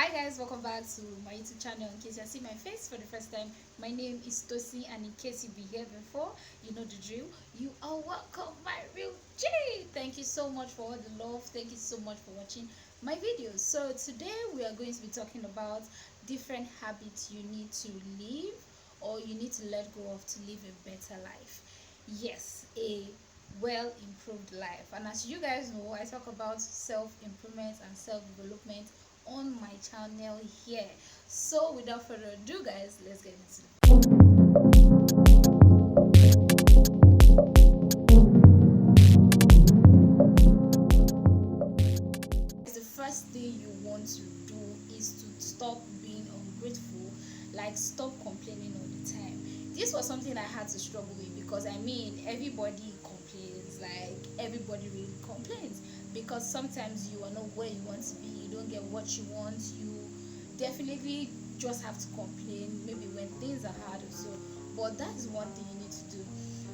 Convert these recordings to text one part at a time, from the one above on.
Hi guys, welcome back to my YouTube channel. In case you see my face for the first time, my name is Tosi, and in case you've been here before, you know the drill. You are welcome, my real G. Thank you so much for all the love. Thank you so much for watching my videos. So today we are going to be talking about different habits you need to leave or you need to let go of to live a better life. Yes, a well improved life. And as you guys know, I talk about self-improvement and self-development on my channel here. So without further ado guys, let's get into it. The first thing you want to do is to stop being ungrateful, like stop complaining all the time. This was something I had to struggle with because everybody complains, like everybody really complains, because sometimes you are not where you want to be, you don't get what you want, you definitely just have to complain maybe when things are hard or so. But that is one thing you need to do.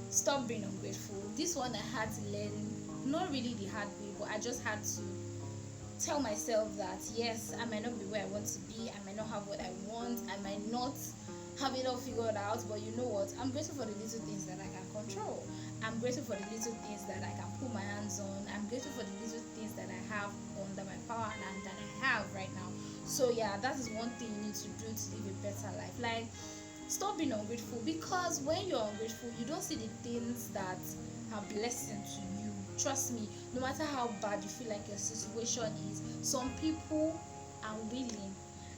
Stop being ungrateful. This one I had to learn, not really the hard way, but I just had to tell myself that yes, I might not be where I want to be, I might not have what I want, I might not have it all figured out, but you know what, I'm grateful for the little things that I can control. I'm grateful for the little things that I can put my hands on. I'm grateful for the little things that I have under my power and that I have right now. So yeah, that is one thing you need to do to live a better life. Like, stop being ungrateful, because when you're ungrateful, you don't see the things that are blessing to you. Trust me, no matter how bad you feel like your situation is, some people are willing,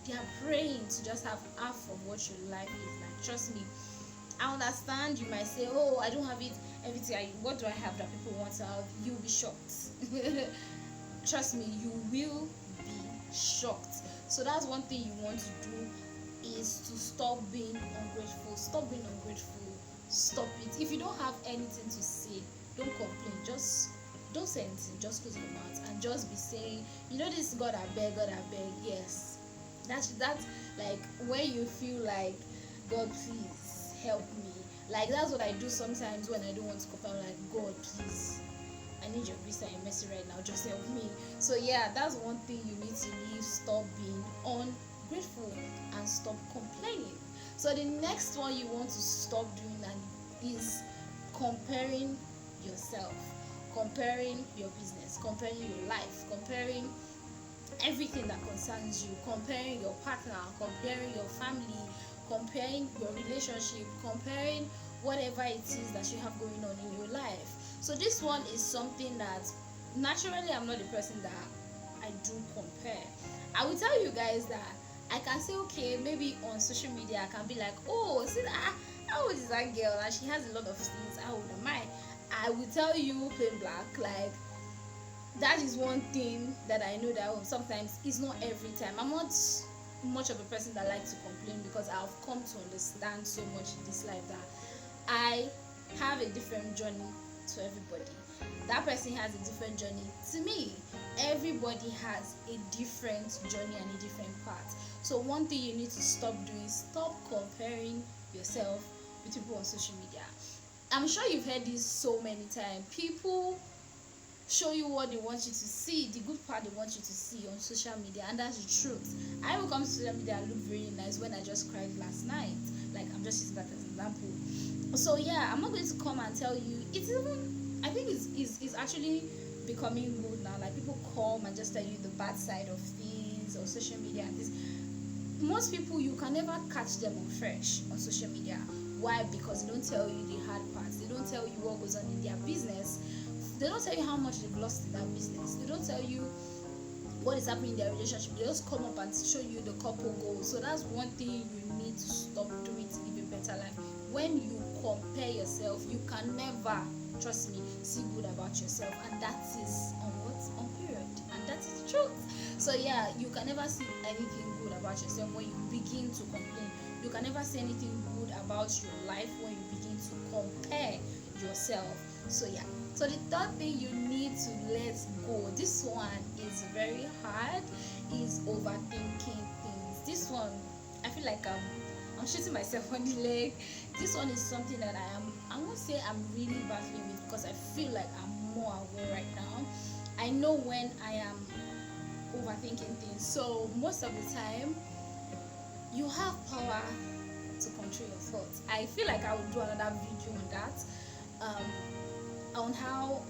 they are praying to just have half of what your life is like. Trust me, I understand you might say, oh, I don't have it everything. What do I have that people want to have? You'll be shocked. Trust me, you will be shocked. So that's one thing you want to do, is to stop being ungrateful. Stop being ungrateful. Stop it. If you don't have anything to say, don't complain. Just don't say anything. Just close your mouth and just be saying, you know, this God I beg, God I beg. Yes, that's like when you feel like, God please help me. Like that's what I do sometimes when I don't want to complain. I'm like, God please, I need your grace, I'm messy right now, just help me. So yeah, that's one thing you need to leave. Stop being ungrateful and stop complaining. So the next one you want to stop doing and is comparing yourself, comparing your business, comparing your life, comparing everything that concerns you, comparing your partner, comparing your family, comparing your relationship, comparing whatever it is that you have going on in your life. So this one is something that naturally I'm not the person that I do compare. I will tell you guys that I can say, okay, maybe on social media I can be like, oh, see that, how old is that girl and she has a lot of things, how old am I will tell you plain black, like that is one thing that I know, that sometimes it's not every time. I'm not much of a person that likes to complain, because I've come to understand so much in this life that I have a different journey to everybody. That person has a different journey to me. Everybody has a different journey and a different path. So one thing you need to stop doing is stop comparing yourself with people on social media. I'm sure you've heard this so many times. People show you what they want you to see, the good part they want you to see on social media, and that's the truth. I will come to social media and look very nice when I just cried last night. Like, I'm just using that as an example. So yeah, I'm not going to come and tell you. It's even, I think it's actually becoming good now. Like, people come and just tell you the bad side of things on social media and this. Most people, you can never catch them on fresh on social media. Why? Because they don't tell you the hard parts. They don't tell you what goes on in their business. They don't tell you how much they've lost in that business. They don't tell you what is happening in their relationship. They just come up and show you the couple goals. So that's one thing you need to stop doing to live a better life. When you compare yourself, you can never, trust me, see good about yourself, and that is on what? On period. And that is the truth. So yeah, you can never see anything good about yourself when you begin to complain. You can never see anything good about your life when you begin to compare yourself. So yeah, so the third thing you need to let go, this one is very hard, is overthinking things. This one, I feel like I'm shooting myself on the leg. This one is something that I won't say I'm really battling with, because I feel like I'm more aware right now. I know when I am overthinking things. So most of the time, you have power to control your thoughts. I feel like I will do another video on that, on how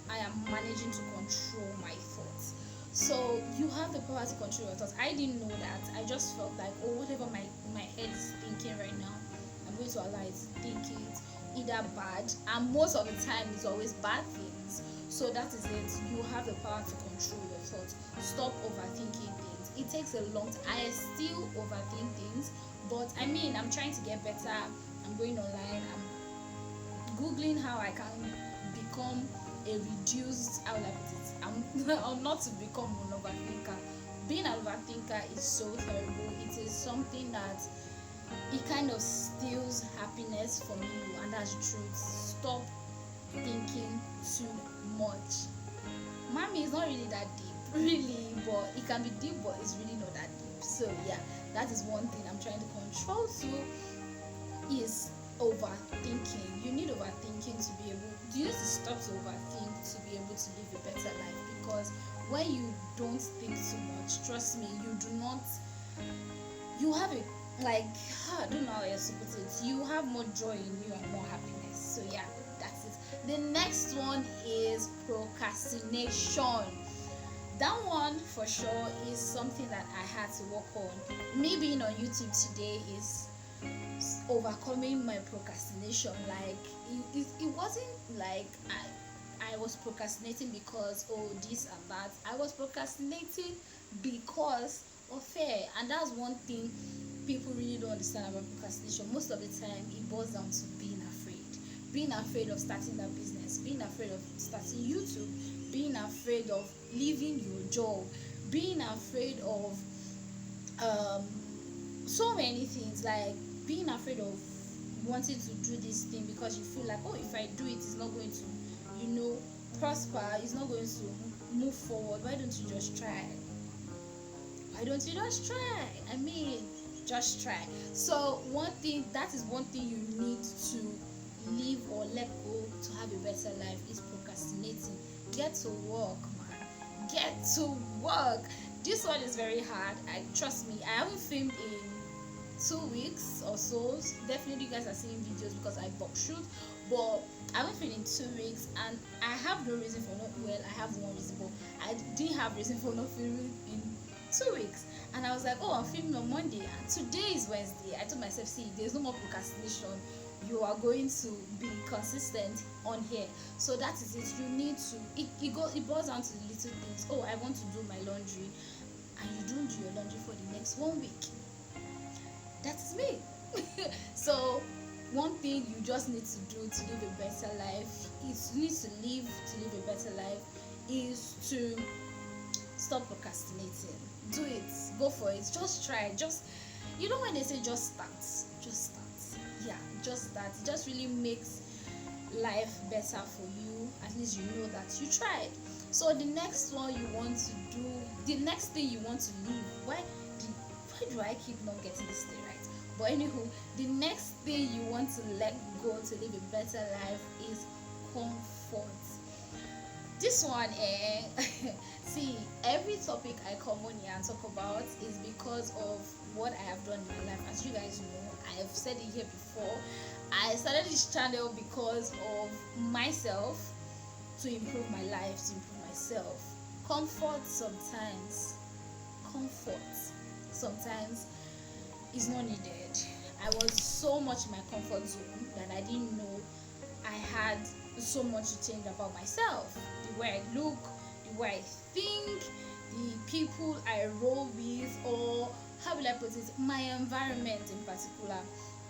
I am managing to control my thoughts. So you have the power to control your thoughts. I didn't know that. I just felt like, oh, whatever my head is thinking right now, I'm going to allow it to think it, either bad, and most of the time it's always bad things. So that is it. You have the power to control your thoughts. Stop overthinking things. It takes a long time. I still overthink things, but I mean, I'm trying to get better. I'm going online. I'm googling how I can become a reduced, how will I put it? I'm not to become an overthinker. Being an overthinker is so terrible. It is something that it kind of steals happiness from you, and that's the truth. Stop thinking too much. Mommy is not really that deep, really, but it can be deep, but it's really not that deep. So yeah, that is one thing I'm trying to control too, is overthinking. You need overthinking to be able, you need to stop to overthink to be able to live a better life, because when you don't think too much, trust me, you do not, you have a, like, I don't know how else to put it, you have more joy in you and more happiness. So yeah, that's it. The next one is procrastination. That one for sure is something that I had to work on. Me being on YouTube today is overcoming my procrastination. Like it wasn't like I was procrastinating because, oh, this and that. I was procrastinating because of fear, and that's one thing people really don't understand about procrastination. Most of the time it boils down to being afraid of starting that business, being afraid of starting YouTube, being afraid of leaving your job, being afraid of so many things, like being afraid of wanting to do this thing because you feel like, oh, if I do it, it's not going to, prosper, it's not going to move forward. Why don't you just try? Why don't you just try? I mean, just try. So that is one thing you need to leave or let go to have a better life, is procrastinating. Get to work, man. Get to work. This one is very hard. Trust me, I haven't filmed in 2 weeks or so. Definitely you guys are seeing videos because I box shoot, but I haven't filmed in 2 weeks, and I have no reason for not, well, I have one reason, but I didn't have reason for not filming in 2 weeks. And I was like, oh, I'm filming on Monday and today is Wednesday. I told myself, see, there's no more procrastination. You are going to be consistent on here. So that is it. You need to, it boils down to the little things. Oh, I want to do my laundry, and you don't do your laundry for the next 1 week. That's me. So one thing you just need to do to live a better life, a better life, is to stop procrastinating. Do it. Go for it. Just try. Just, when they say just start. Yeah, just start. It just really makes life better for you. At least you know that you tried. So the next one you want to do, the next thing you want to leave. Why do I keep not getting this thing right? But anywho, the next thing you want to let go to live a better life is comfort. This one, see, every topic I come on here and talk about is because of what I have done in my life. As you guys know, I have said it here before. I started this channel because of myself, to improve my life, to improve myself. Comfort sometimes is not needed. I was so much in my comfort zone that I didn't know I had so much to change about myself. The way I look, the way I think, the people I roll with, or how will I put it, my environment in particular.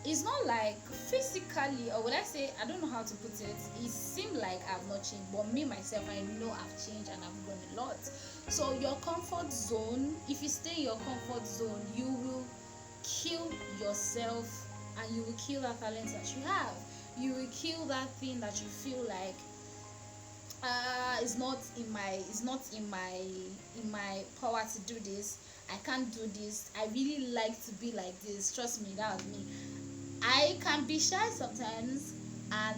It's not like physically, or would I say, I don't know how to put it, it seemed like I've not changed, but me myself, I know I've changed and I've grown a lot. So your comfort zone, if you stay in your comfort zone, you will kill yourself, and you will kill that talent that you have. You will kill that thing that you feel like it's not in my power to do this. I can't do this. I really like to be like this. Trust me, that was me. I can be shy sometimes, and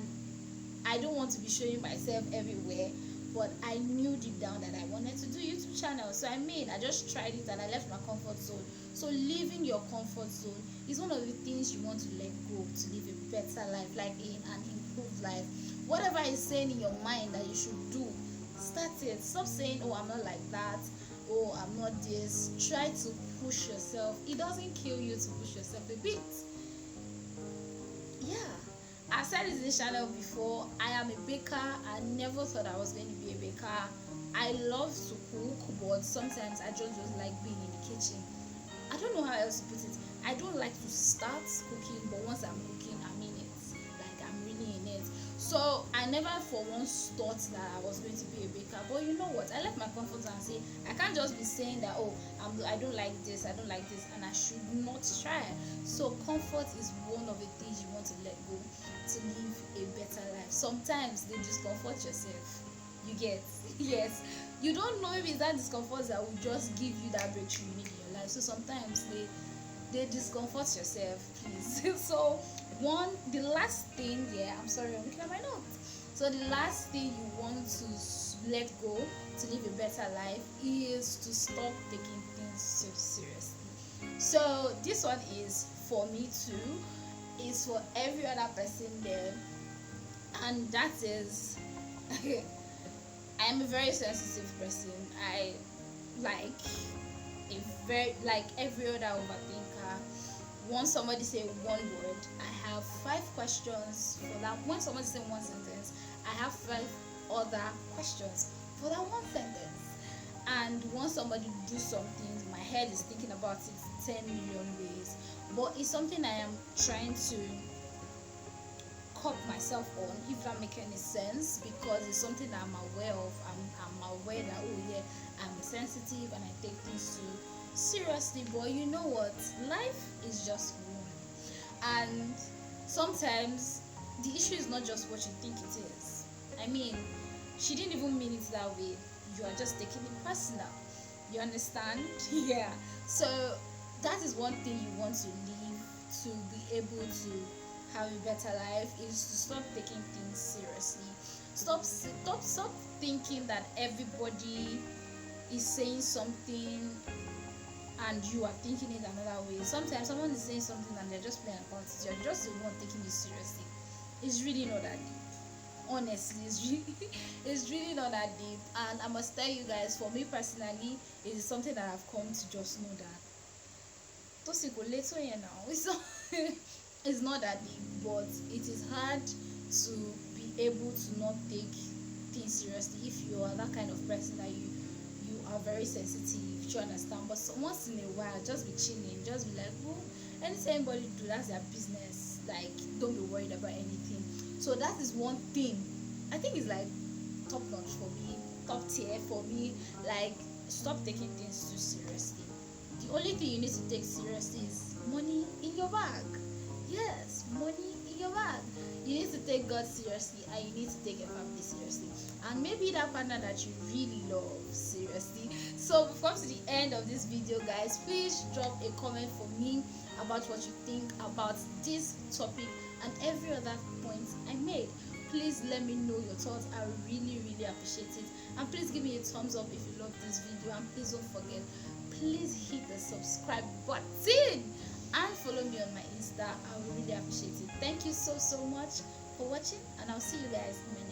I don't want to be showing myself everywhere, but I knew deep down that I wanted to do YouTube channel. So I just tried it and I left my comfort zone. So leaving your comfort zone is one of the things you want to let go to live a better life, like an improved life. Whatever is saying in your mind that you should do, start it. Stop saying, oh, I'm not like that, oh, I'm not this. Try to push yourself. It doesn't kill you to push yourself a bit. Yeah, I've said it in this channel before. I am a baker. I never thought I was going to be a baker. I love to cook, but sometimes I just like being in the kitchen. I don't know how else to put it. I don't like to start cooking, but once I'm cooking, I'm in it. Like, I'm really in it. So I never for once thought that I was going to be a baker. But you know what? I left my comfort zone and say I can't just be saying that, oh, I don't like this, I don't like this, and I should not try. So comfort is one of the things you want to let go to live a better life. Sometimes they discomfort yourself. You get yes. You don't know if it's that discomfort that will just give you that breakthrough you need in your life. So sometimes they discomfort yourself, please. So the last thing, yeah, I'm sorry, I'm looking at my notes. So the last thing you want to let go to live a better life is to stop taking things so seriously. So this one is for me too, is for every other person there, and that is I am a very sensitive person. I like like every other overthinker. Once somebody say one word, I have 5 questions for that. When somebody say one sentence, I have 5 other questions for that one sentence. And once somebody do something, my head is thinking about it 10 million ways. But it's something I am trying to cut myself on, if that makes any sense, because it's something that I'm aware of. I'm aware that, oh yeah, I'm sensitive and I take things too seriously. But you know what, life is just one, and sometimes the issue is not just what you think it is. I mean, she didn't even mean it that way. You are just taking it personal. You understand? Yeah. So that is one thing you want to leave to be able to have a better life, is to stop taking things seriously. Stop thinking that everybody is saying something and you are thinking it another way. Sometimes someone is saying something and they're just playing about it. You're just the one taking it seriously. It's really not that deep. Honestly, it's really not that deep. And I must tell you guys, for me personally, it is something that I've come to just know that it's not that deep, but it is hard to be able to not take things seriously if you are that kind of person that you are very sensitive. You understand? But so once in a while, just be chilling, just be like, well, anything anybody do, that's their business. Like, don't be worried about anything. So that is one thing I think is like top notch for me, top tier for me. Like, stop taking things too seriously. The only thing you need to take seriously is money in your bag. Yes, money in your bag. You need to take God seriously, and you need to take your family seriously, and maybe that partner that you really love seriously. So we've come to the end of this video, guys. Please drop a comment for me about what you think about this topic and every other point I made. Please let me know your thoughts. I really appreciate it. And please give me a thumbs up if you love this video, and please don't forget, please hit the subscribe button and follow me on my Insta. I would really appreciate it. Thank you so much for watching, and I'll see you guys in my next